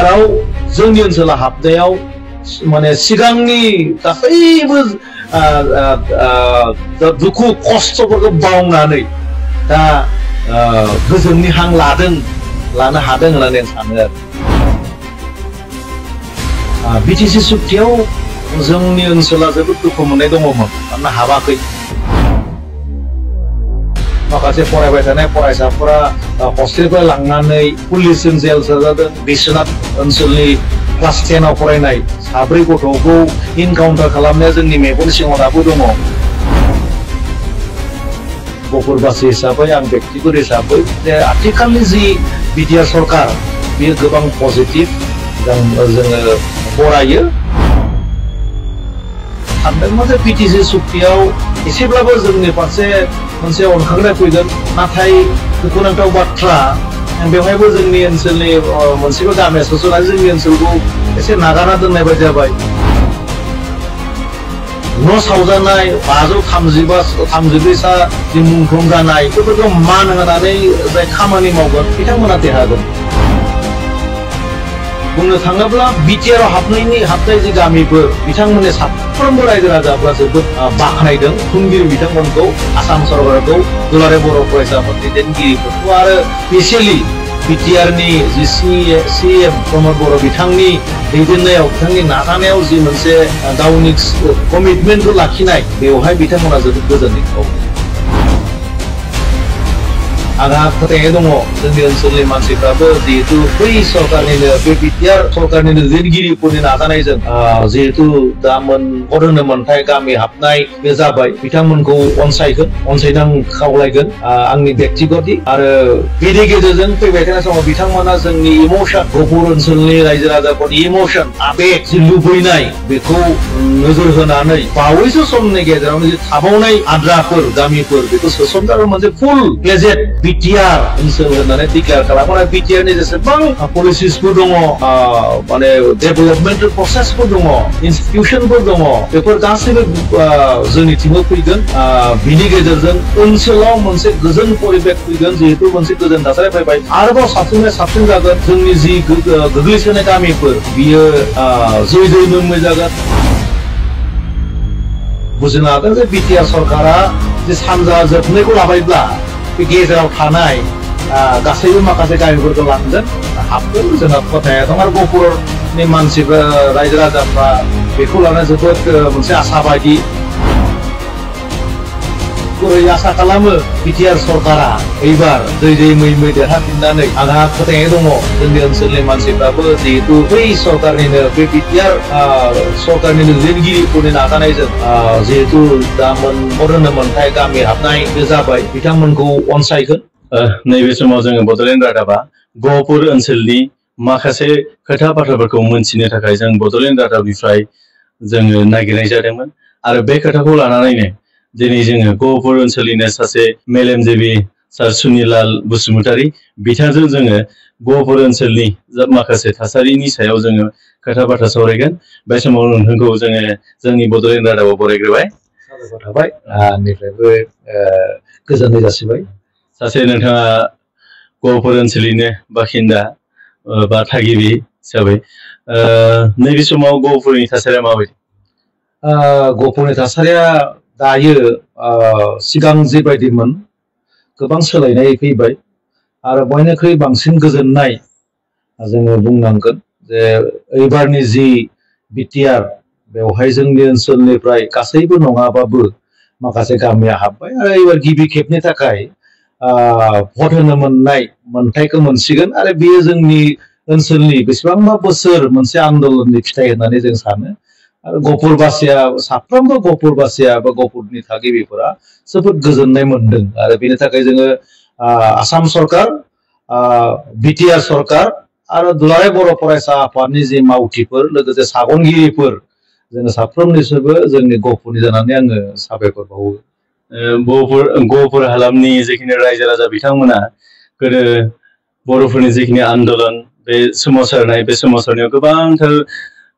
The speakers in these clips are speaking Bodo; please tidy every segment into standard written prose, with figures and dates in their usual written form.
बिटिआरआव जोंनि ओनसोलाव हाबनायाव माने सिगांनि गासैबो दुखु खस्थ'फोरखौ बावनानै दा गोजोननि हां लानो हादों होननानै आं सानो आरो बिटिसि सुक्तियाव जोंनि ओनसोला जोबोद दुखु मोननाय दङमोन मानोना हाबाखै माखासे फरायबाय थानाय फरायसाफोरा हस्टेलफोर लांनानै पुलिसजों जेल जादों बिश्वनाथ ओनसोलनि क्लास 10आव फरायनाय 4 गथ'खौ इनकाउन्टार खालामनाया जोंनि मेगननि सिगाङाव दाबो दङ गफुरबासि हिसाबै आं व्यक्तिगत हिसाबै जे आथिखालनि जि बिटिआर सरकार बेयो गोबां पजिटिभ जोङो बरायो सानदोंमोन जे बिटिसि सुक्तियाव एसेब्लाबो जोंनि फारसे मोनसे अनखांनाय फैगोन नाथाय दुखुनांथाव बाथ्रा बेवहायबो जोंनि ओनसोलनि मोनसेबो गामिया सोस'नानै जोंनि ओनसोलखौ एसे नागारना दोननाय बायदि जाबाय न' सावजानाय 534 सा जि मुंख्लं जानाय बेफोरखौ मान होनानै जाय खामानि मावगोन बिथांमोना देरहागोन बुंनो थाङोब्ला बिटिआरआव हाबनाय जि गामिफोर बिथांमोननि साफ्रोमबो रायजो राजाफ्रा जोबोद बाख्नायदों खुंगिरि बिथांमोनखौ आसाम सरकारखौ दुलाराय बर' फरायसाफोर दैदेनगिरिफोरखौ आरो स्पेसियेलि बिटिआरनि जि सिएम प्रमद बर' बिथांनि दैदेननायाव बिथांनि नाजानायाव जि मोनसे गावनि कमिटमेन्टखौ लाखिनाय बेवहाय बिथांमोना जोबोद गोजोननाय दं आंहा फोथायनाय दङ जोंनि ओनसोलनि मानसिफ्राबो जिहेतु बै सरकारनिनो बे बिटिआर सरकारनिनो दैदेनगिरिफोरनि नाजानायजों जिहेतु दा भट होनो मोनथाय गामि हाबनाय बे जाबाय बिथांमोनखौ अनसायनो खावलायगोन आंनि व्यक्तिगत आरो बेनि गेजेरजों फैबाय थानाय समाव बिथांमोना जोंनि इमोसन गफुर ओनसोलनि रायजो राजाफोरनि इमोसन आबेग जि लुबैनाय बेखौ नोजोर होनानै बावैसो समनि गेजेरावनो जि थाबावनाय आद्राफोर गामिफोर बेखौ सोसनथारो मोनसे फुल प्लेजेड बिटिआर ओनसोल होननानै डिक्लेयार खालामो आरो बिटिआरनि जेसेबां पलिसिसफोर दङ माने डेभेलपमेन्टेल प्रसेसफोर दङ इनस्टिटिउसनफोर दङ बेफोर गासैबो जोंनिथिंबो फैगोन बिनि गेजेरजों ओनसोलाव मोनसे गोजोन परिबेक फैगोन जिहेतु मोनसे गोजोन थासारि फैबाय आरोबाव साबसिन जागोन जोंनि जि गोग्लैसोनाय गामिफोर बियो जै मोमै जागोन बुजिनो हागोन जे बिटिआर सरकारा जे सानजा जोबनायखौ लाबायब्ला बे गेजेराव थानाय गासैबो माखासे गामिफोरखौ लांगोन हाबगोन जोंहा फोथायनाय दं आरो गफुरनि मानसिफ्रा रायजो राजाफ्रा बेखौ लानानै जोबोद मोनसे आसाबादि आसा खालामो बिटिआर सरकारा एबार जै मै देरहाफिननानै आंहा फोथायनाय दङ जोंनि ओनसोलनि मानसिफ्राबो जिहेतु बै सरकारनिनो बे बिटिआर सरकारनिनो दैदेनगिरिफोरनि नाजानायजों जिहेतु दा भट होनो मोनथाय गामि हाबनाय बे जाबाय बिथांमोनखौ अनसायगोन नैबे समाव जोङो बड'लेण्ड रादाबा गहपुर ओनसोलनि माखासे खोथा बाथ्राफोरखौ मोनथिनो थाखाय जों बड'लेण्ड रादाबनिफ्राय जोङो नागिरनाय जादोंमोन आरो बे खोथाखौ लानानैनो दिनै जोङो गहपुर ओनसोलनिनो सासे मेलेमजिबि सार सुनिलाल बसुमतारी बिथांजों जोङो गहपुर ओनसोलनि माखासे थासारिनि सायाव जोङो खोथा बाथ्रा सावरायगोन बे समाव नोंथांखौ जोङो जोंनि बड'लेण्ड रादाबाव बरायग्रोबाय साबायखर थाबाय आंनिफ्रायबो गोजोननाय जासिबाय सासे नोंथाङा गहपुर ओनसोलनिनो बासिन्दा बा थागिबि हिसाबै नैबे समाव गहपुरनि थासारिया माबायदि गहपुरनि थासारिया दायो सिगां जेबायदिमोन गोबां सोलायनाय फैबाय आरो बयनिख्रुइ बांसिन गोजोननाय जोङो बुंनांगोन जे एबारनि जि बिटिआर बेवहाय जोंनि ओनसोलनिफ्राय गासैबो नङाबाबो माखासे गामिया हाबबाय आरो एबार गिबि खेबनि थाखाय भट होनो मोनथायखौ मोनसिगोन आरो बेयो जोंनि ओनसोलनि बेसेबांबा बोसोर मोनसे आन्दोलननि फिथाइ होननानै जों सानो आरो गहपुरबासिया साफ्रोमबो गहपुरबासिया बा गहपुरनि थागिबिफोरा जोबोद गोजोननाय मोनदों आरो बेनि थाखाय जोङो आसाम सरकार बिटिआर सरकार आरो दुलाराय बर' फरायसा आफादनि जि मावथिफोर लोगोसे सागनगिरिफोर जोङो साफ्रोमनिसोबो जोंनि गहपुरनि जानानै आङो साबायखर बावो गहपुर हालामनि जिखिनि रायजो राजा बिथांमोना गोदो बर'फोरनि जिखिनि आन्दोलन बे सोमावसारनायाव गोबांथार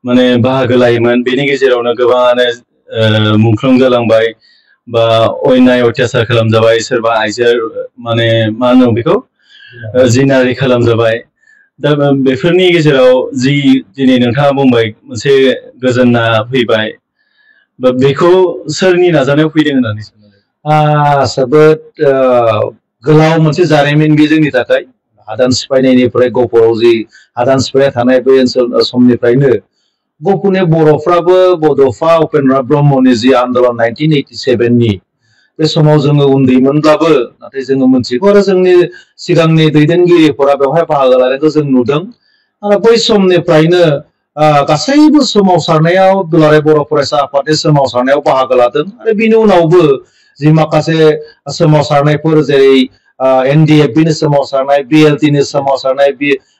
माने बाहागो लायोमोन बेनि गेजेरावनो गोबाङानो मुंख्लं जालांबाय बा अयनाय अत्याचार खालामजाबाय सोरबा आइजो माने मा होनो बेखौ जिनारि खालामजाबाय दा बेफोरनि गेजेराव जि दिनै नोंथाङा बुंबाय मोनसे गोजोनना फैबाय बा बेखौ सोरनि नाजानायाव फैदों होननानै सानो? जोबोद गोलाव मोनसे जारिमिन बे जोंनि थाखाय हादान सिफायनायनिफ्राय गहपुराव जि हादान सिफायनाय थानाय बे ओनसोल समनिफ्रायनो गहपुरनि बर'फ्राबो बड'फा उपेन्द्र ब्रह्मनि जि आन्दलन 1987 नि बे समाव जोङो उन्दैमोनब्लाबो नाथाय जोङो मोनथिगौ आरो जोंनि सिगांनि दैदेनगिरिफोरा बेवहाय बाहागो लानायखौ जों नुदों आरो बै समनिफ्रायनो गासैबो सोमावसारनायाव दुलाराय बर' फरायसा आफादनि सोमावसारनायाव बाहागो लादों आरो बिनि उनावबो जि माखासे सोमावसारनायफोर जेरै एनडिएफबि नि सोमावसारनाय बिएलटि नि सोमावसारनाय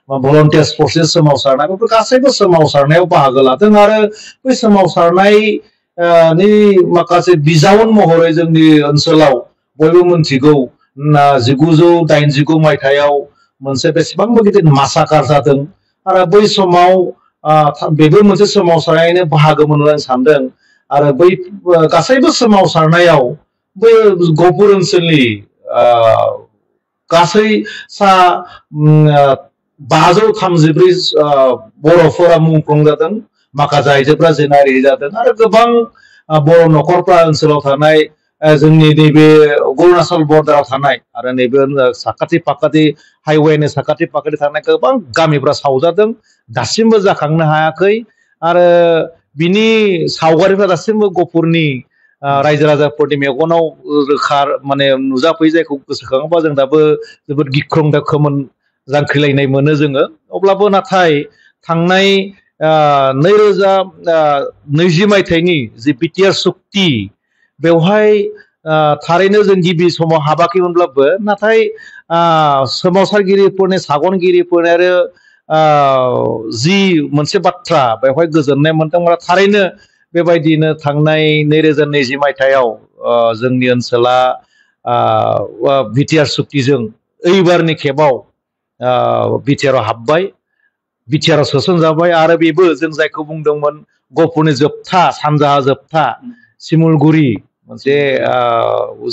भलन्टियार्स फर्सनि सोमावसारनाय बेफोर गासैबो सोमावसारनायाव बाहागो लादों आरो बै सोमावसारनाय नि माखासे बिजाउन महरै जोंनि ओनसोलाव बयबो मोनथिगौ 1989 मायथाइयाव मोनसे बेसेबांबा गिदिर मासाकार जादों आरो बै समाव बेबो मोनसे सोमावसारनायनि बाहागोमोन होनना आं सानदों आरो बै गासैबो सोमावसारनायाव बै गहपुर ओनसोलनि गासै सा 534 बर'फोरा मुंख्लं जादों माखासे आइजोफोरा जिनाहारि जादों आरो गोबां बर' न'खरफ्रा ओनसोलाव थानाय जोंनि नैबे अरुणाचल बर्डाराव थानाय आरो नैबे साखाथि फाखाथि हाइवेनि साखाथि फाखाथि थानाय गोबां गामिफ्रा सावजादों दासिमबो जाखांनो हायाखै आरो बिनि सावगारिफ्रा दासिमबो गहपुरनि रायजो राजाफोरनि मेगनाव रोखा माने नुजाफैयो जायखौ गोसोखाङोबा जों दाबो जोबोद गिख्रंथाव खोमोन जांख्रिलायनाय मोनो जोङो अब्लाबो नाथाय थांनाय 2020 मायथाइनि जि बिटिआर सुक्ति बेवहाय थारैनो जों गिबि समाव हाबाखैमोनब्लाबो नाथाय सोमावसारगिरिफोरनि सागनगिरिफोर आरो जि मोनसे बाथ्रा बेवहाय गोजोननाय मोनदों थारैनो बेबायदिनो थांनाय 2020 मायथाइयाव जोंनि ओनसोला बिटिआर सुक्तिजों ओइबारनि खेबाव बिटिआरआव हाबबाय बिटिआरआव सोसनजाबाय आरो बेबो जों जायखौ बुंदोंमोन गहपुरनि जोबथा सानजाहा जोबथा सिमुलगुरि मोनसे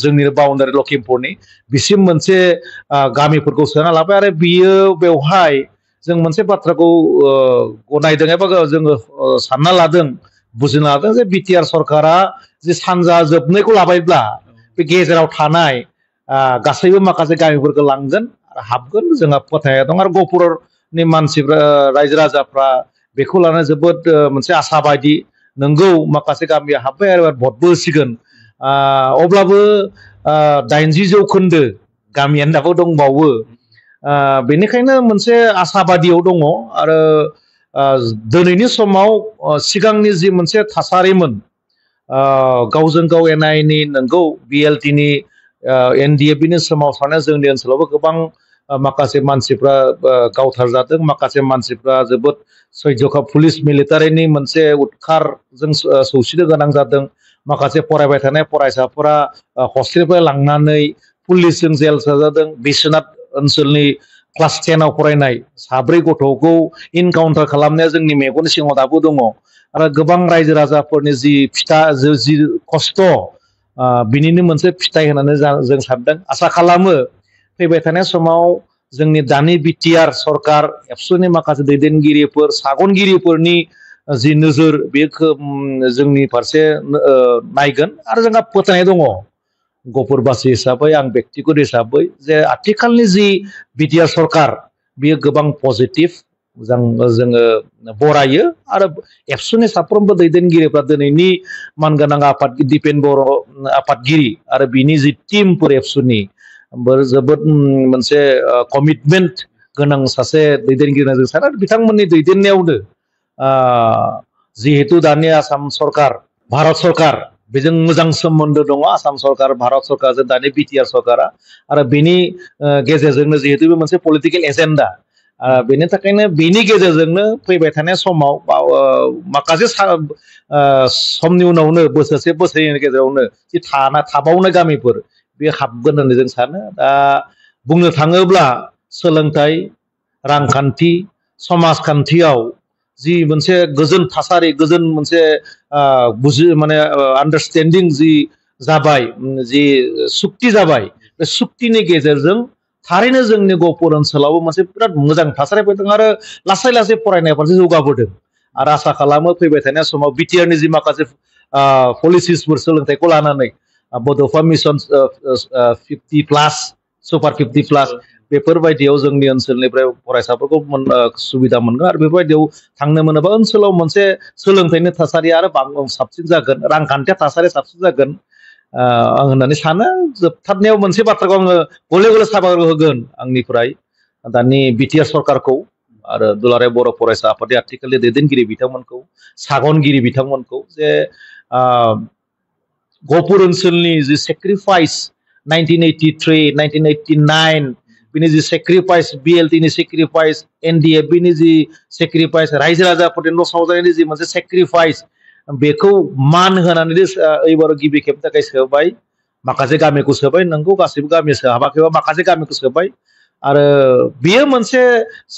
जोंनि बाउन्डारि लखिमपुरनि बिसिम मोनसे गामिफोरखौ सोना लाबाय आरो बियो बेवहाय जों मोनसे बाथ्राखौ गनायदों एबा जोङो सानना लादों बुजिनो लादों जे बिटिआर सरकारा जे सानजा जोबनायखौ लाबायब्ला बे गेजेराव थानाय गासैबो माखासे गामिफोरखौ लांगोन आरो हाबगोन जोंहा फोथायनाय दं आरो गहपुरनि मानसिफ्रा रायजो राजाफ्रा बेखौ लानानै जोबोद मोनसे आसाबादि नंगौ माखासे गामिया हाबबाय आरो भटबो होसिगोन अब्लाबो 80% गामियानो दाबो दंबावो बेनिखायनो मोनसे आसाबादियाव दङ आरो दिनैनि समाव सिगांनि जि मोनसे थासारिमोन गावजों गाव एना एनि नंगौ बिएलटिनि एनडिएफबिनि सोमावसारनाय जोंनि ओनसोलावबो गोबां माखासे मानसिफ्रा गावथारजादों माखासे मानसिफ्रा जोबोद सैज्यखा पुलिस मिलिटारिनि मोनसे उदखारजों सौसिनो गोनां जादों माखासे फरायबाय थानाय फरायसाफोरा हस्टेलनिफ्राय लांनानै पुलिसजों जेल सोजादों बिश्वनाथ ओनसोलनि क्लास 10 आव फरायनाय 4 गथ'खौ इनकाउन्टार खालामनाया जोंनि मेगननि सिगाङाव दाबो दङ आरो गोबां रायजो राजाफोरनि जि जि खस्थ बिनिनो मोनसे फिथाइ होननानै जों सानदों आसा खालामो फैबाय थानाय समाव जोंनि दानि बिटिआर सरकार एबसुनि माखासे दैदेनगिरिफोर सागनगिरिफोरनि जि नोजोर बेखौ जोंनि फारसे नायगोन आरो जोंहा फोथायनाय दङ गहपुरबासि हिसाबै आं बेक्तिगत हिसाबै जे आथिखालनि जि बिटिआर सरकार बेयो गोबां पजिटिभ जोङो बरायो आरो एबसुनि साफ्रोमबो दैदेनगिरिफ्रा दिनैनि मानगोनां आफादगिरि दिपेन बर' आफादगिरि आरो बिनि जि टीमफोर एबसुनि जोबोद मोनसे कमिटमेन्ट गोनां सासे दैदेनगिरि जों सानो बिथांमोननि दैदेननायावनो जिहेतु दानि आसाम सरकार भारत सरकार बेजों मोजां सोमोन्दो दङ आसाम सरकार भारत सरकारजों दानि बिटिआर सरकारा आरो बेनि गेजेरजोंनो जिहेतु बे मोनसे पलिटिकेल एजेन्डा बेनि थाखायनो बेनि गेजेरजोंनो फैबाय थानाय समाव माखासे समनि उनावनो बोसोरसे बोसोरनि गेजेरावनो जि थाबावनाय गामिफोर बे हाबगोन होननानै जों सानो दा बुंनो थाङोब्ला सोलोंथाइ रांखान्थि समाजखान्थियाव जि मोनसे गोजोन थासारि गोजोन मोनसे माने आन्डारस्टेन्डिं जि जाबाय जि सुक्ति जाबाय बे सुक्तिनि गेजेरजों थारैनो जोंनि गहपुर ओनसोलावबो मोनसे बिराद मोजां थासारि फैदों आरो लासै लासै फरायनाय फारसे जौगाबोदों आरो आसा खालामो फैबाय थानाय समाव बिटिआरनि जि माखासे पलिसिसफोर सोलोंथाइखौ लानानै बड'फा मिशन 50+ सुपार 50+ बेफोरबायदियाव जोंनि ओनसोलनिफ्राय फरायसाफोरखौ सुबिदा मोनगोन आरो बेफोरबायदियाव थांनो मोनोबा ओनसोलाव मोनसे सोलोंथाइनि थासारि आरो साबसिन जागोन रांखान्थिया थासारि साबसिन जागोन आं होननानै सानो जोबथारनायाव मोनसे बाथ्राखौ आङो गले गले साबायखर होगोन आंनिफ्राय दानि बिटिआर सरकारखौ आरो दुलाराय बर' फरायसा आफादनि आथिखालनि दैदेनगिरि बिथांमोनखौ सागनगिरि बिथांमोनखौ जे गहपुर ओनसोलनि जि सेक्रिफाइस 1983 1989 बिनि जि सेक्रिफाइस बिएलटिनि सेक्रिफाइस एनडिएफबिनि जि सेक्रिफाइस रायजो राजाफोरनि न' सावजानायनि जि मोनसे सेक्रिफाइस बेखौ मान होनानै एबार गिबि खेबनि थाखाय सोबाय माखासे गामिखौ सोबाय नंगौ गासैबो गामि सोहाबाखैबा माखासे गामिखौ सोबाय आरो बेयो मोनसे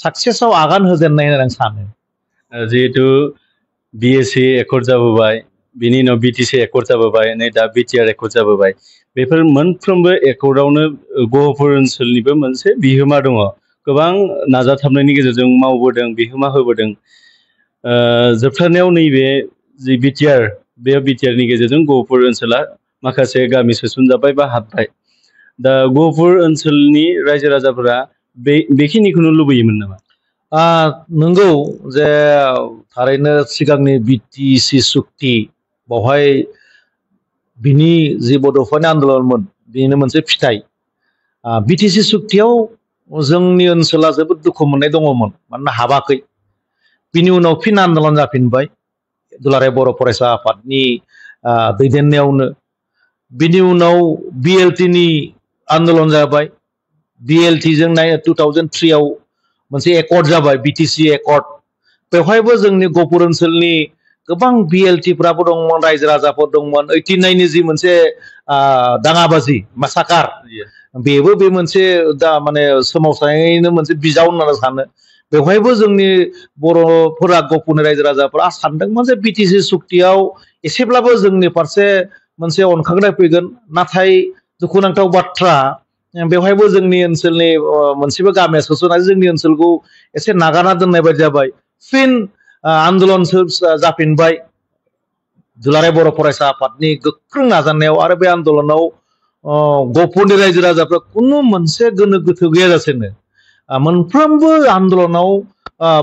साक्सेसआव आगान होजेननाय होननानै आं सानो जिहेतु बिएसि एकर्ड जाबोबाय बिनि उनाव बिटिसि एकर्ड जाबोबाय नै दा बिटिआर एकर्ड जाबोबाय बेफोर मोनफ्रोमबो एकर्डआवनो गहपुर ओनसोलनिबो मोनसे बिहोमा दङ गोबां नाजाथाबनायनि गेजेरजों मावबोदों बिहोमा होबोदों जोबथारनायाव नैबे जि बिटिआर बे बिटिआरनि गेजेरजों गहपुर ओनसोला माखासे गामि सोसनजाबाय बा हाबबाय दा गहपुर ओनसोलनि रायजो राजाफोरा बेखिनिखौनो लुबैयोमोन नामा नंगौ जे थारैनो सिगांनि बिटिसि सुक्ति बावहाय बिनि जि बड'फानि आन्दोलनमोन बेनो मोनसे फिथाइ बिटिसि सुक्तियाव जोंनि ओनसोला जोबोद दुखु मोननाय दङमोन मानोना हाबाखै बिनि उनाव फिन आन्दोलन जाफिनबाय दुलाराय बर' फरायसा आफादनि दैदेननायावनो बिनि उनाव बिएलटिनि आन्दोलन जाबाय बिएलटिजों 2003आव मोनसे एकर्ड जाबाय बिटिसि एकर्ड बेवहायबो जोंनि गहपुर ओनसोलनि गोबां बिएलटिफ्राबो दंमोन रायजो राजाफोर दंमोन 89नि जि मोनसे दाङाबाजि मासाकार बेबो बे मोनसे दा माने सोमावसारनायनिनो मोनसे बिजाव होननानै सानो बेवहायबो जोंनि बर'फोरा गहपुरनि रायजो राजाफोरा सानदोंमोन जे बिटिसि सुक्तियाव एसेब्लाबो जोंनि फारसे मोनसे अनखांनाय फैगोन नाथाय दुखुनांथाव बाथ्रा बेवहायबो जोंनि ओनसोलनि मोनसेबो गामिया सोसननानै जोंनि ओनसोलखौ एसे नागारना दोननाय बायदि जाबाय फिन आन्दोलन जाफिनबाय दुलाराय बर' फरायसा आफादनि गोख्रों नाजानायाव आरो बे आन्दोलनाव गहपुरनि रायजो राजाफ्रा खुनु मोनसे गोनो गोथो गैयाजासेनो मोनफ्रोमबो आन्दोलनाव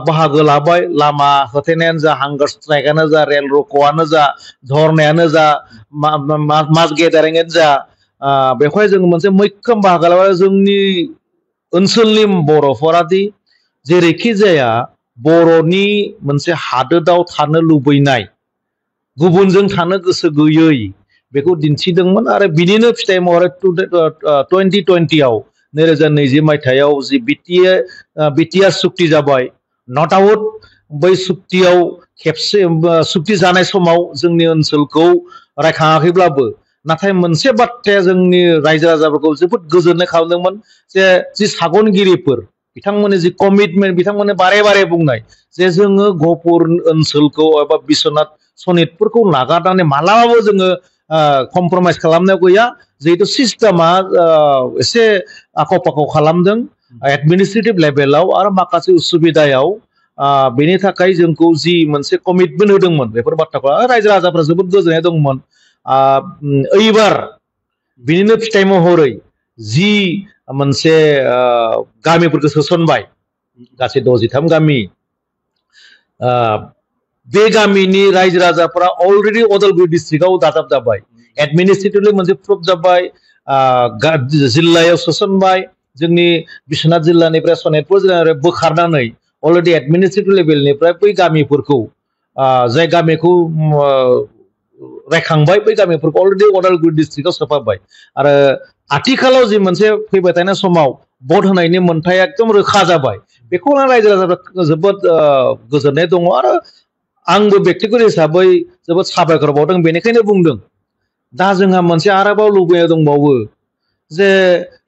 बाहागो लाबाय लामा होथेनायानो जा हांगार स्ट्राइकआनो जा रेल रक'आनो जा धरनायानो जा मास गेदारिंआनो जा बेवहाय जों मोनसे मैखोम बाहागो लाबाय जोंनि ओनसोलनि बर'फोरादि जेरैखि जाया बर'नि मोनसे हादोराव थानो लुबैनाय गुबुनजों थानो गोसो गैयै बेखौ दिन्थिदोंमोन आरो बिनिनो फिथाइ महरै 2020आव 2020 मायथाइयाव जि बिटिआर सुक्ति जाबाय नट आउट बै सुक्तियाव खेबसे सुक्ति जानाय समाव जोंनि ओनसोलखौ रायखाङाखैब्लाबो नाथाय मोनसे बाथ्राया जोंनि रायजो राजाफोरखौ जोबोद गोजोननाय खालामदोंमोन जे जि सागनगिरिफोर बिथांमोननि जि कमिटमेन्ट बिथांमोननि बारे बारे बुंनाय जे जोङो गहपुर ओनसोलखौ एबा बिश्वनाथ सनितफोरखौ नागारनानै मालाबाबो जोङो कमप्रमाइज खालामनायाव गैया जिहेतु सिस्टेमा एसे आख' फाख' खालामदों एडमिनिस्ट्रेटिभ लेभेलाव आरो माखासे उसुबिदायाव बेनि थाखाय जोंखौ जि मोनसे कमिटमेन्ट होदोंमोन बेफोर बाथ्राखौ रायजो राजाफ्रा जोबोद गोजोननाय दंमोन एबार बिनिनो फिथाइ महरै जि मोनसे गामिफोरखौ सोसनबाय गासै 63 गामि बे गामिनि रायजो राजाफोरा अलरेडि उदालगुरि डिस्ट्रिक्टआव दाजाब जाबाय एडमिनिस्ट्रेटिभलि मोनसे प्रुफ जाबाय जिल्लायाव सोसनबाय जोंनि बिश्वनाथ जिल्लानिफ्राय सनितपुर जिल्लानिफ्राय बोखारनानै अलरेडि एडमिनिस्ट्रेटिभ लेभेलनिफ्राय बै गामिफोरखौ जाय गामिखौ रायखांबाय बै गामिफोरखौ अलरेडि उदालगुरि डिस्ट्रिक्टआव सोफाबाय आरो आथिखालाव जि मोनसे फैबाय थानाय समाव भट होनायनि मोन्थाया एकदम रोखा जाबाय बेखौ रायजो राजाफ्रा जोबोद गोजोननाय दङ आरो आंबो बेक्तिगत हिसाबै जोबोद साबायखर बावदों बेनिखायनो बुंदों दा जोंहा मोनसे आरोबाव लुबैनाय दंबावो जे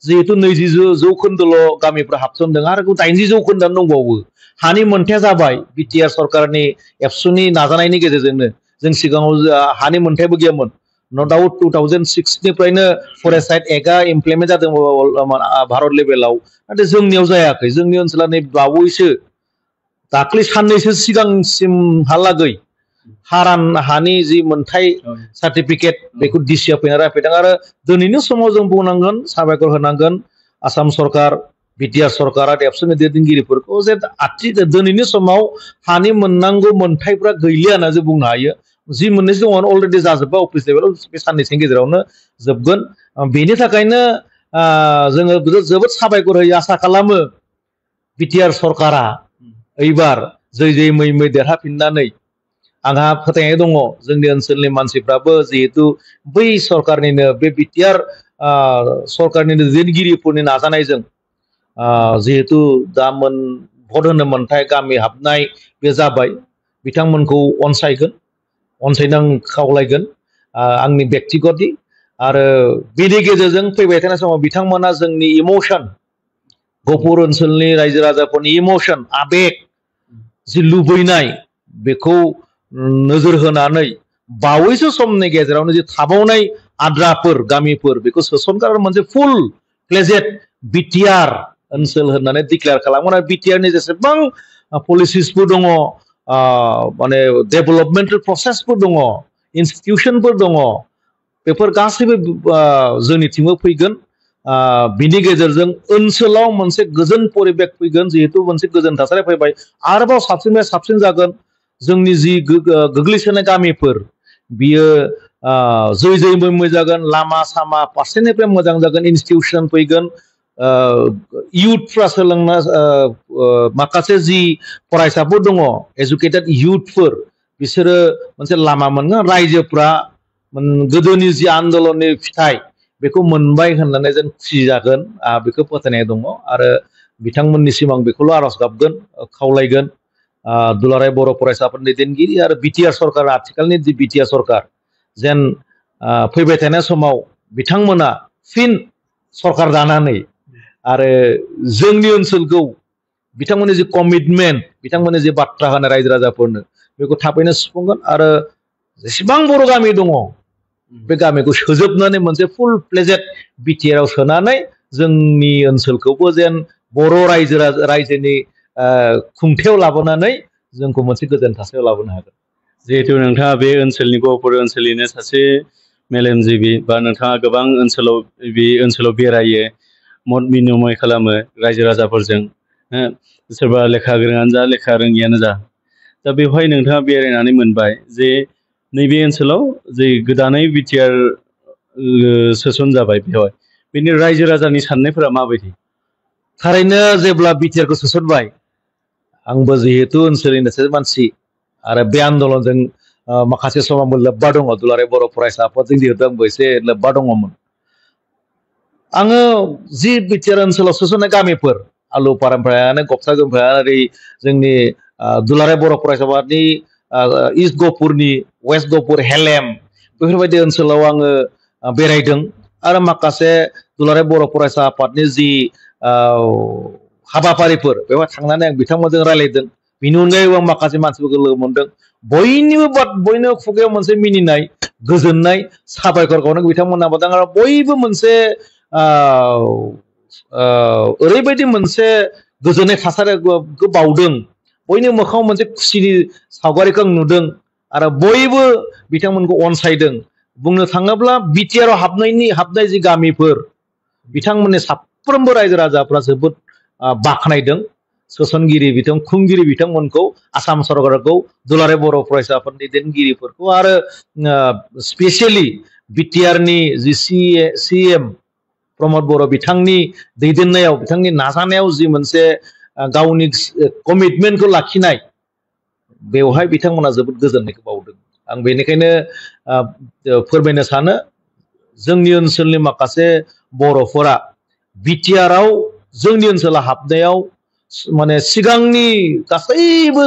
जिहेतु 20 जौखोन्दोल' गामिफ्रा हाबसनदों आरो 80 जौखोन्दोआनो दंबावो हानि मोन्थाया जाबाय बिटिआर सरकारनि एबसुनि नाजानायनि गेजेरजोंनो जों सिगाङाव हानि मोन्थायबो गैयामोन नो डाउट 2006 निफ्रायनो फरेस्ट राइट एक्टआ इमप्लिमेन्ट जादों भारत लेभेलाव नाथाय जोंनियाव जायाखै जोंनि ओनसोलाव नै बावैसो दाख्लै साननैसो सिगांसिमहालागै हानि जि मोनथाय सार्टिफिकेट बेखौ डिसिआ फैना रायफैदों आरो दिनैनि समाव जों बुंनांगोन साबायखर होनांगोन आसाम सरकार बिटिआर सरकारा देबसुनि दैदेनगिरिफोरखौ जे दिनैनि समाव हानि मोननांगौ मोनथायफ्रा गैलिया होनना जों बुंनो हायो जि मोननैसो दङ अलरेडि जाजोब्बाय अफिस लेभेलाव बे साननैसोनि गेजेरावनो जोबगोन बेनि थाखायनो जोङो जोबोद साबायखर होयो आसा खालामो बिटिआर सरकारा एबार जै मै देरहाफिननानै आंहा फोथायनाय दङ जोंनि ओनसोलनि मानसिफ्राबो जिहेतु बै सरकारनिनो बे बिटिआर सरकारनिनो दैदेनगिरिफोरनि नाजानायजों जिहेतु दा भट होनो मोनथाय गामि हाबनाय बे जाबाय बिथांमोनखौ अनसायनो आं खावलायगोन आंनि व्यक्तिगतै आरो बेनि गेजेरजों फैबाय थानाय समाव बिथांमोना जोंनि इमोशन गहपुर ओनसोलनि रायजो राजाफोरनि इमोशन आबेग जि लुबैनाय बेखौ नोजोर होनानै बावैसो समनि गेजेरावनो जे थाबावनाय आद्राफोर गामिफोर बेखौ सोसनग्रा मोनसे फुल प्लेजेड बिटिआर ओनसोल होननानै डिक्लेयार खालामगोन आरो बिटिआरनि जेसेबां पलिसिसफोर दङ माने डेभेलपमेन्टेल प्रसेसफोर दङ इनस्टिटिउशनफोर दङ बेफोर गासैबो जोंनिथिंबो फैगोन बिनि गेजेरजों ओनसोलाव मोनसे गोजोन परिबेक फैगोन जिहेतु मोनसे गोजोन थासारि फैबाय आरोबाव साबसिननिफ्राय साबसिन जागोन जोंनि जि गोग्लैसोनाय गामिफोर बियो जै मै जागोन लामा सामा फारसेनिफ्राय मोजां जागोन इनस्टिटिउशन फैगोन इयुथफ्रा सोलोंना माखासे जि फरायसाफोर दङ एजुकेटेड इयुथफोर बिसोरो मोनसे लामा मोनगोन रायजोफ्रा गोदोनि जि आन्दोलननि फिथाइ बेखौ मोनबाय होननानै जों खुसि जागोन बेखौ फोथायनाय दङ आरो बिथांमोननिसिम आं बेखौल' आरज गाबगोन खावलायगोन दुलाराय बर' फरायसाफोरनि दैदेनगिरि आरो बिटिआर सरकार आथिखालनि जि बिटिआर सरकार जेन फैबाय थानाय समाव बिथांमोना फिन सरकार दानानै आरो जोंनि ओनसोलखौ बिथांमोननि जि कमिटमेन्ट बिथांमोननि जि बाथ्रा होनाय रायजो राजाफोरनो बेखौ थाबैनो सुफुंगोन आरो जेसेबां बर' गामि दङ बे गामिखौ सोजोबनानै मोनसे फुल प्लेजेड बिटिआरआव सोनानै जोंनि ओनसोलखौबो जेन बर' रायजोनि खुंथायाव लाबोनानै जोंखौ मोनसे गोजोन थासारियाव लाबोनो हागोन जिहेतु नोंथाङा बे ओनसोलनि गहपुर ओनसोलनिनो सासे मेलेमजिबि बा नोंथाङा गोबां ओनसोलाव बेरायो मत बिनिमय खालामो रायजो राजाफोरजों सोरबा लेखा गोरोङानो जा लेखा रोङियानो जा दा बेवहाय नोंथाङा बेरायनानै मोनबाय जे नैबे ओनसोलाव जे गोदानै बिटिआर सोसन जाबाय बेवहाय बेनि रायजो राजानि साननायफोरा माबायदि थारैनो जेब्ला बिटिआरखौ सोसनबाय आंबो जिहेतु ओनसोलनि सासे मानसि आरो बे आन्दोलनजों माखासे समावबो लोब्बा दङ दुलाराय बर' फरायसा आफादजों जिहेतु आंबो एसे लोब्बा दङमोन आङो जि बिटिआर ओनसोलाव सोसननाय गामिफोर आलुपारानिफ्राय गबसागोनिफ्राय ओरै जोंनि दुलाराय बर' फरायसा आफादनि इस्ट गहपुरनि वेस्ट गहपुर हेलेम बेफोरबायदि ओनसोलाव आङो बेरायदों आरो माखासे दुलाराय बर' फरायसा आफादनि जि हाबाफारिफोर बेवहाय थांनानै आं बिथांमोनजों रायलायदों बिनि अनगायैबो आं माखासे मानसिफोरखौ लोगो मोनदों बयनिबो खुगायाव मोनसे मिनिनाय गोजोननाय साबायखर गावनो बिथांमोनहा बादों आरो बयबो मोनसे ओरैबायदि मोनसे गोजोननाय थासारिखौ बावदों बयनि मोखाङाव मोनसे खुसिनि सावगारिखौ आं नुदों आरो बयबो बिथांमोनखौ अनसायदों बुंनो थाङोब्ला बिटिआरआव हाबनाय जि गामिफोर बिथांमोननि साफ्रोमबो रायजो राजाफ्रा जोबोद बाख्नायदों सोसनगिरि खुंगिरि बिथांमोनखौ आसाम सरकारखौ दुलाराय बर' फरायसा आफादनि दैदेनगिरिफोरखौ आरो स्पेसियेलि बिटिआरनि जि सिएम प्रमद बर' बिथांनि दैदेननायाव बिथांनि नाजानायाव जि मोनसे गावनि कमिटमेन्टखौ लाखिनाय बेवहाय बिथांमोना जोबोद गोजोननायखौ बावदों आं बेनिखायनो फोरमायनो सानो जोंनि ओनसोलनि माखासे बर'फोरा बिटिआरआव जोंनि ओनसोलाव हाबनायाव माने सिगांनि गासैबो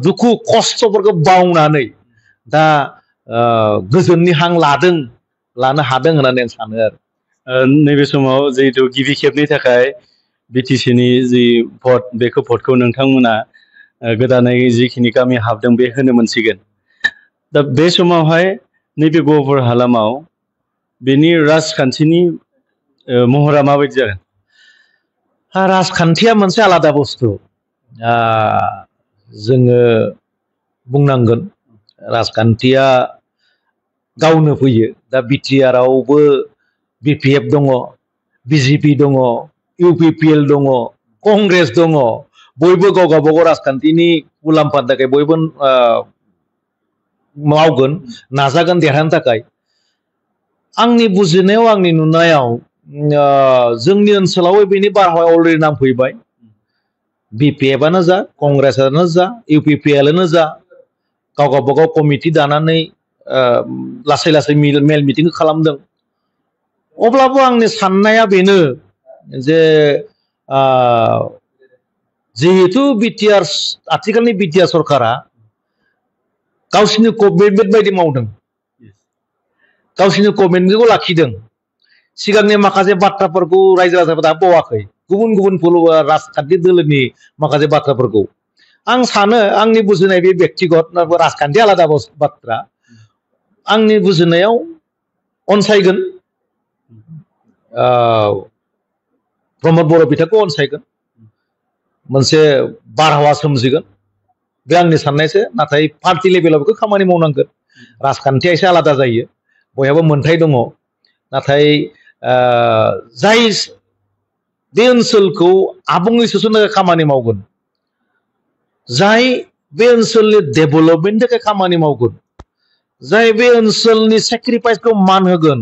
दुखु खस्थ'फोरखौ बावनानै दा गोजोननि हां लानो हादों होननानै आं सानो आरो नैबे समाव जिहेतु गिबि खेबनि थाखाय बिटिसिनि जि भटखौ नोंथांमोना गोदानै जिखिनि गामि हाबदों बे होनो मोनसिगोन दा बे समावहाय नैबे गहपुर हालामाव बेनि राजखान्थिनि महरा माबायदि जागोन? राजखान्थिया मोनसे आलादा बुस्थु जोङो बुंनांगोन राजखान्थिया गावनो फैयो दा बिटिआर आवबो बिपिएफ दङ बिजेपि दङ इउपिपिएल दङ कंग्रेस दङ बयबो गाव गावबागाव राजखान्थिनि मुलाम्फानि थाखाय बयबो मावगोन नाजागोन देरहानो थाखाय आंनि बुजिनायाव आंनि नुनायाव जोंनि ओनसोलाव बेनि बारहावाया अलरेडि नांफैबाय बिपिएफआनो जा कंग्रेसआनो जा इउपिपिएलआनो जा गाव गावबागाव कमिटि दानानै लासै लासै मेल मिटिं खालामदों अब्लाबो आंनि साननाया बेनो जे जिहेतु बिटिआर आथिखालनि बिटिआर सरकारा गावसिनि कमिटमेन्ट बायदि मावदों गावसिनि कमिटमेन्टखौ लाखिदों सिगांनि माखासे बाथ्राफोरखौ रायजो राजाफोरा बावाखै गुबुन गुबुन राजखान्थि दोलोनि माखासे बाथ्राफोरखौ आं सानो आंनि बुजिनाय बे व्यक्तिगत राजखान्थि आलादा बाथ्रा आंनि बुजिनायाव अनसायगोन प्रमद बर' बिथांखौ अनसायगोन मोनसे बारहावा सोमजिगोन बे आंनि साननायसो नाथाय पार्टी लेभेलाव बेखौ खामानि मावनांगोन राजखान्थिया एसे आलादा जायो बयहाबो मोनथाय दङ नाथाय जाय बे ओनसोलखौ आबुङै सोसननो थाखाय खामानि मावगोन जाय बे ओनसोलनि डेभेलपमेन्टनि थाखाय खामानि मावगोन जाय बे ओनसोलनि सेक्रिफाइसखौ मान होगोन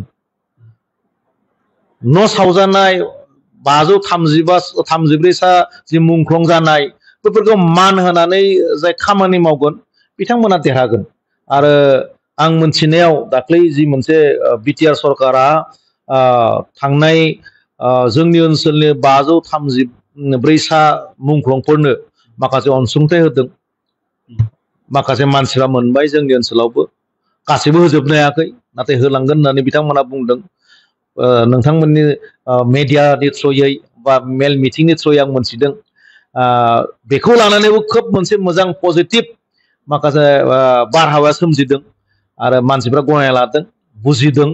न' सावजानाय 533सा जि मुंख्लं जानाय बेफोरखौ मान होनानै जाय खामानि मावगोन बिथांमोना देरहागोन आरो आं मोनथिनायाव दाख्लै जि मोनसे बिटिआर सरकारा थांनाय जोंनि ओनसोलनि 534सा मुंख्लंफोरनो माखासे अनसुंथाइ होदों माखासे मानसिफ्रा मोनबाय जोंनि ओनसोलावबो गासैबो होजोबनो हायाखै नाथाय होलांगोन होननानै बिथांमोना बुंदों नोंथांमोननि मेडियानि थ्रुयै बा मेल मिटिंनि थ्रुयै आं मोनथिदों बेखौ लानानैबो खोब मोनसे मोजां पजिटिभ माखासे बारहावाया सोमजिदों आरो मानसिफ्रा गनायना लादों बुजिदों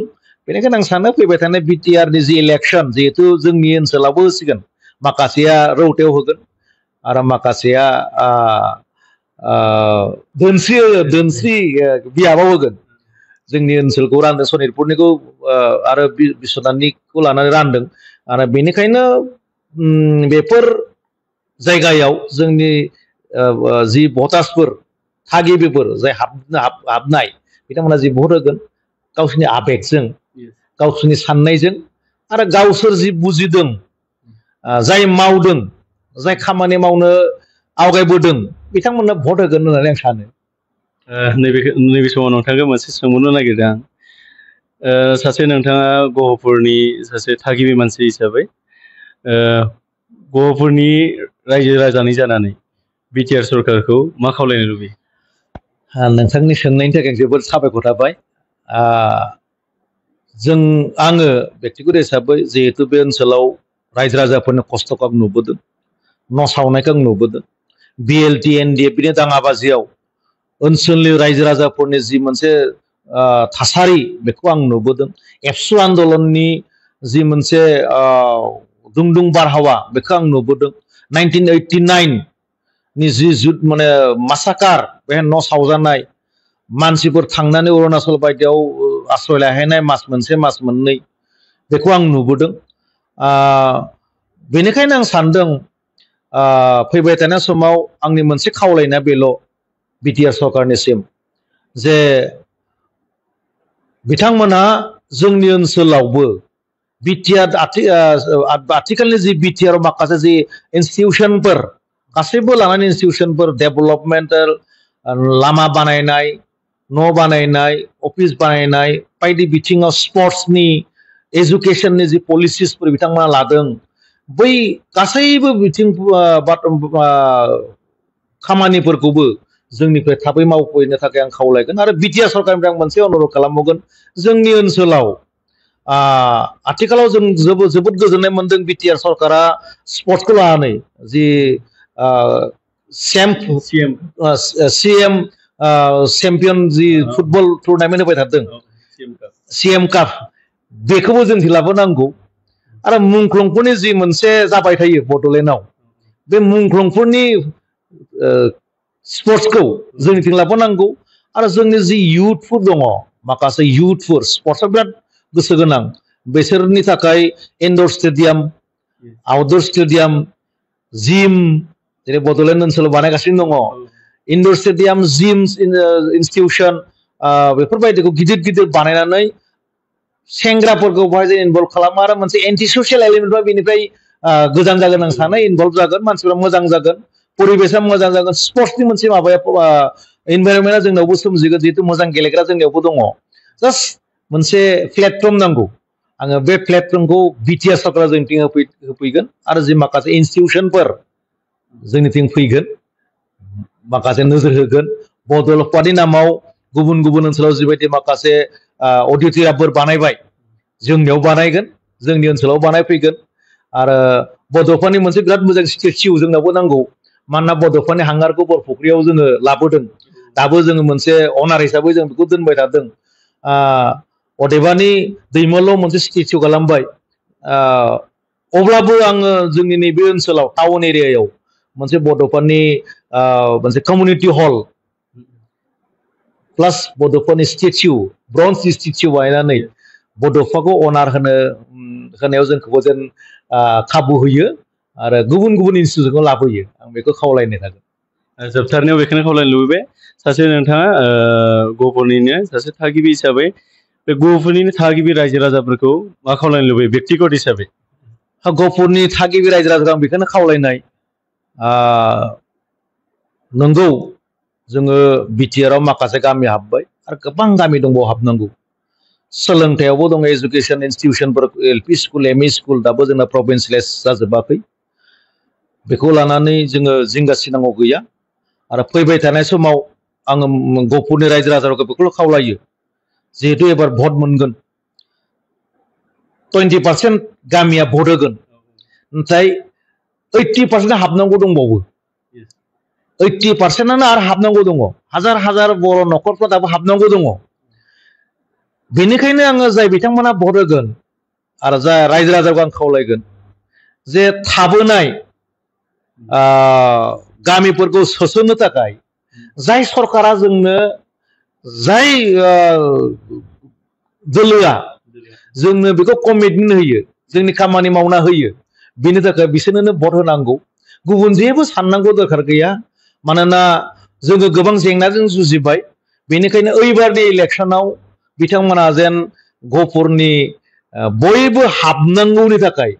बेनिखायनो आं सानो फैबाय थानाय बिटिआरनि जि इलेक्सन जिहेतु जोंनि ओनसोलावबो होसिगोन माखासेया रौतायाव होगोन आरो माखासेया दोनस्रि बियाबाव होगोन जोंनि ओनसोलखौ रानदों सनितपुरनिखौ आरो बिश्वनाथनिखौ लानानै रानदों आरो बेनिखायनो बेफोर जायगायाव जोंनि जि भटार्सफोर थागिबिफोर जाय हाबनाय बिथांमोना जि भट होगोन गावसोरनि आबेगजों गावसोरनि साननायजों आरो गावसोर जि बुजिदों जाय मावदों जाय खामानि मावनो आवगायबोदों बिथांमोननो भट होगोन होननानै आं सानो नैबे समाव नोंथांखौ मोनसे सोंहरनो नागिरदों आं सासे नोंथाङा गहपुरनि सासे थागिबि मानसि हिसाबै गहपुरनि रायजो राजानि जानानै बिटिआर सरकारखौ मा खावलायनो लुबैयो नोंथांनि सोंनायनि थाखाय जोबोद साबायखर थाबाय आङो व्यक्तिगत हिसाबै जिहेतु बे ओनसोलाव रायजो राजाफोरनि खस्थ'खौ आं नुबोदों न' सावनायखौ आं नुबोदों बिएलटि एनडिएफबिनि दाङाबाजियाव ओनसोलनि रायजो राजाफोरनि जि मोनसे थासारि बेखौ आं नुबोदों एबसु आन्दलननि जि मोनसे दुंदुं बारहावा बेखौ आं नुबोदों 1989 नि जि जुद माने मासाकार बे न' सावजानाय मानसिफोर थांनानै अरुणाचल बायदियाव आश्रय लाहैनाय मास मोनसे मास मोननै बेखौ आं नुबोदों बेनिखायनो आं सानदों फैबाय थानाय समाव आंनि मोनसे खावलायनाया बेल' बिटिआर सरकारनिसिम जे बिथांमोनहा जोंनि ओनसोलावबो बिटिआर आथिखालनि जि बिटिआर माखासे जि इन्स्टिटिउसनफोर गासैबो लानानै इन्स्टिटिउसनफोर डेभेलपमेन्टेल लामा बानायनाय न' बानायनाय अफिस बानायनाय बायदि बिथिङाव स्पर्ट्सनि एजुकेशननि जि पलिसिसफोर बिथांमोना लादों बै गासैबो बिथिं खामानिफोरखौबो जोंनिफ्राय थाबै मावफैनो थाखाय आं खावलायगोन आरो बिटिआर सरकारनिफ्राय आं मोनसे अनुरद खालामबावगोन जोंनि ओनसोलाव आथिखालाव जों जोबोद गोजोननाय मोनदों बिटिआर सरकारा स्पर्ट्सखौ लानानै जि सिएम चेम्पियन जि फुटबल टुर्नामेन्ट होबाय थादों CM काप बेखौबो जों लाबोनांगौ आरो मुंख्लंफोरनि जि मोनसे जाबाय थायो बड'लेण्डआव बे मुंख्लंफोरनि स्पर्ट्सखौ जोंनिथिं लाबोनांगौ आरो जोंनि जि इयुथफोर दङ माखासे इयुथफोर स्पर्ट्सआव बिराद गोसो गोनां बिसोरनि थाखाय indoor stadium outdoor stadium gym जेरै बड'लेण्ड ओनसोलाव बानायगासिनो दङ इनडोर स्टेडियाम जिम इनस्टिटिउसन बेफोरबायदिखौ गिदिर गिदिर बानायनानै सेंग्राफोरखौ बेवहाय जों इनभल्भ खालामो आरो मोनसे एन्टि ससियेल एलिमेन्टफ्रा बेनिफ्राय गोजान जागोन आं सानो इनभल्भ जागोन मानसिफ्रा मोजां जागोन परिबेसा मोजां जागोन स्पर्ट्सनि मोनसे माबाया इनभाइरनमेन्टआ जोंनावबो सोमजिगोन जिहेतु मोजां गेलेग्रा जोंनियावबो दङ जास्ट मोनसे प्लेटफर्म नांगौ आङो बे प्लेटफर्मखौ बिटिआर सरकारा जोंनिथिं होफैगोन आरो जि माखासे इनस्टिटिउसनफोर जोंनिथिं फैगोन माखासे नोजोर होगोन बड'लेण्डनि नामाव गुबुन गुबुन ओनसोलाव जिबायदि माखासे अडिटोरियामफोर बानायबाय जोंनियाव बानायगोन जोंनि ओनसोलाव बानायफैगोन आरो बड'फानि मोनसे बिराद मोजां स्टेच्यु जोंनावबो नांगौ मानोना बड'फानि हांगारखौ बरफुख्रियाव जोङो लाबोदों दाबो जोङो मोनसे अनार हिसाबै जों बेखौ दोनबाय थादों अदेबानि दैमालुआव मोनसे स्टेच्यु खालामबाय अब्लाबो आङो जोंनि नैबे ओनसोलाव टाउन एरियायाव मोनसे बड'फानि मोनसे कमिउनिटि हल प्लास बड'फानि स्टेच्यु ब्रन्ज स्टेच्यु बानायनानै बड'फाखौ अनार होनायाव जोंखौबो जेन खाबु होयो आरो गुबुन गुबुन इनस्टिटिउसनखौ लाबोयो आं बेखौ खावलायनो थागोन जोबथारनायाव बेखौनो खावलायनो लुबैबाय सासे नोंथाङा गहपुरनिनो सासे थागिबि हिसाबै बे गहपुरनिनो थागिबि रायजो राजाफोरखौ मा खावलायनो लुबैयो बेक्तिगत हिसाबै गहपुरनि थागिबि रायजो राजाखौ आं बेखौनो खावलायनाय नंगौ जोङो बिटिआरआव माखासे गामि हाबबाय आरो गोबां गामि दंबावो हाबनांगौ सोलोंथायावबो दङ एजुकेशन इनस्टिटिउसनफोर एलपि स्कुल एमइ स्कुल दाबो जोंना प्रभिन्सियेलाइज जाजोबाखै बेखौ लानानै जोङो जिंगासिनांगौ गैया आरो फैबाय थानाय समाव आङो गहपुरनि रायजो राजाफोरखौ बेखौल' खावलायो जिहेतु एबार भट मोनगोन 20% गामिया भट होगोन नाथाय 80% हाबनांगौ दंबावो 80%आनो आरो हाबनांगौ दङ हाजार हाजार बर' न'खरफ्रा दाबो हाबनांगौ दङ बेनिखायनो आङो जाय बिथांमोना भट होगोन आरो जाय रायजो राजाखौ आं खावलायगोन जे थाबोनाय गामिफोरखौ सोसननो थाखाय जाय सरकारा जोंनो जाय दोलोआ जोंनो बेखौ कमिटमेन्ट होयो जोंनि खामानि मावना होयो बेनि थाखाय बिसोरनो भट होनांगौ गुबुन जेबो साननांगौ दरखार गैया मानोना जोङो गोबां जेंनाजों जुजिबाय बेनिखायनो ओइबारनि इलेक्सनाव बिथांमोना जेन गहपुरनि बयबो हाबनांगौनि थाखाय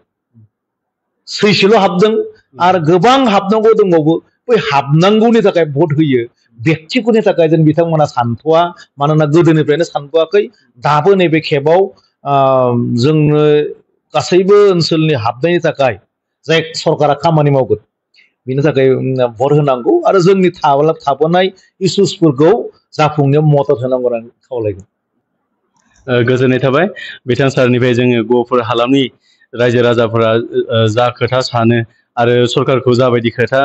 सैसेल' हाबदों आरो गोबां हाबनांगौ दंबावो बै हाबनांगौनि थाखाय भट होयो बेक्तिफोरनि थाखाय जों बिथांमोना सानथ'वा मानोना गोदोनिफ्रायनो सानथ'वाखै दाबो नैबे खेबाव जोंनो गासैबो ओनसोलनि हाबनायनि थाखाय जाय सरकारा खामानि मावगोन बेनि थाखाय भट होनांगौ आरो जोंनि थाबोनाय इसुसफोरखौ जाफुंनायाव मदद होनांगौ आं खावलायगोन गोजोननाय थाबाय बिथां सारनिफ्राय जोङो गहपुर हालामनि रायजो राजाफोरा जा खोथा सानो आरो सरकारखौ जाबायदि खोथा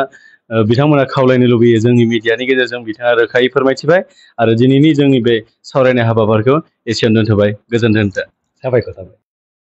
बिथांमोना खावलायनो लुबैयो जोंनि मिडियानि गेजेरजों बिथाङा रोखायै फोरमायथिबाय आरो दिनैनि जोंनि बे सावरायनाय हाबाफारिखौ एसेयावनो दोनथ'बाय गोजोन्थों साबायखर थाबाय